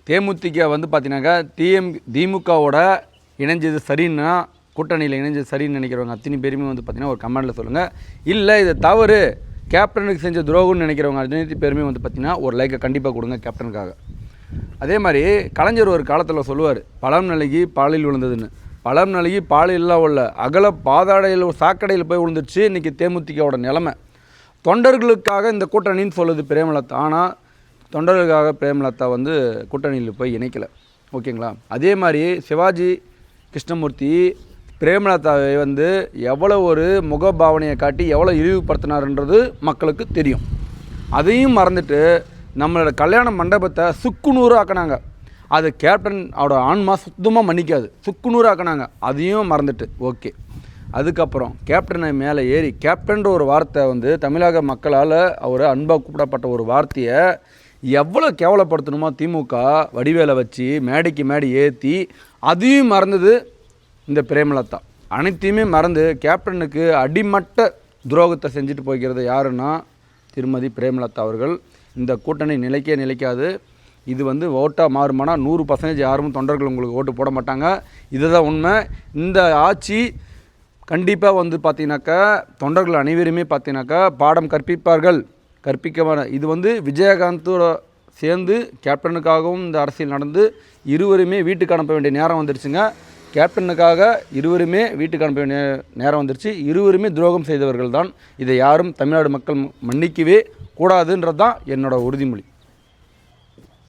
தேமுதிக வந்து பார்த்தீங்கன்னாக்கா திமுகவோட இணைஞ்சது சரின்னா, கூட்டணியில் இணைஞ்சது சரின்னு நினைக்கிறவங்க அத்தனை பேருமே வந்து பார்த்தீங்கன்னா ஒரு கமெண்டில் சொல்லுங்கள். இல்லை இது தவறு, கேப்டனுக்கு செஞ்ச துரோகம்னு நினைக்கிறவங்க அத்தனை பேருமே வந்து பார்த்தீங்கன்னா ஒரு லைக்கை கண்டிப்பாக கொடுங்க கேப்டனுக்காக. அதே மாதிரி கலைஞர் ஒரு காலத்தில் சொல்லுவார், பழம் நழுகி பாலில் விழுந்ததுன்னு. பழம் நழுகி பாலில்லாம் உள்ள அகல பாதாடையில் சாக்கடையில் போய் விழுந்துருச்சு இன்றைக்கி தேமுதிகவோட நிலைமை. தொண்டர்களுக்காக இந்த கூட்டணின்னு சொல்லுது பிரேமலதா. ஆனால் தொண்டர்களுக்காக பிரேமலதா வந்து கூட்டணியில் போய் இணைக்கலை. ஓகேங்களா? அதே மாதிரி சிவாஜி கிருஷ்ணமூர்த்தி பிரேமலதாவை வந்து எவ்வளோ ஒரு முகபாவனையை காட்டி எவ்வளோ இழிவுபடுத்தினார்ன்றது மக்களுக்கு தெரியும். அதையும் மறந்துட்டு நம்மளோட கல்யாண மண்டபத்தை சுக்குநூறு ஆக்கினாங்க. அது கேப்டன் அவரோட ஆன்மா சுத்தமாக மன்னிக்காது, சுக்குநூறு ஆக்கினாங்க. அதையும் மறந்துட்டு ஓகே. அதுக்கப்புறம் கேப்டனை மேலே ஏறி கேப்டன்ற ஒரு வார்த்தை வந்து தமிழக மக்களால் அவர் அன்பாக கூப்பிடப்பட்ட ஒரு வார்த்தையை எவ்வளோ கேவலப்படுத்தணுமோ திமுக வடிவேலை வச்சு மேடைக்கு மேடை ஏற்றி அதையும் மறந்தது இந்த பிரேமலதா. அனைத்தையுமே மறந்து கேப்டனுக்கு அடிமட்ட துரோகத்தை செஞ்சுட்டு போய்கிறது யாருன்னா திருமதி பிரேமலதா அவர்கள். இந்த கூட்டணி நிலைக்காது. இது வந்து ஓட்டாக மாறுமானா 100% யாரும் தொண்டர்கள் உங்களுக்கு ஓட்டு போட மாட்டாங்க. இதுதான் உண்மை. இந்த ஆட்சி கண்டிப்பாக வந்து பார்த்தீங்கன்னாக்கா தொண்டர்கள் அனைவருமே பார்த்தீங்கன்னாக்கா பாடம் கற்பிக்க இது வந்து விஜயகாந்தோட சேர்ந்து கேப்டனுக்காகவும் இந்த அரசியல் நடந்து இருவருமே வீட்டுக்கு அனுப்ப வேண்டிய நேரம் வந்துருச்சுங்க. கேப்டனுக்காக இருவருமே வீட்டுக்கு அனுப்ப வேண்டிய நேரம் வந்துருச்சு. இருவருமே துரோகம் செய்தவர்கள் தான். இதை யாரும் தமிழ்நாடு மக்கள் மன்னிக்கவே கூடாதுன்றது தான் என்னோடய உறுதிமொழி.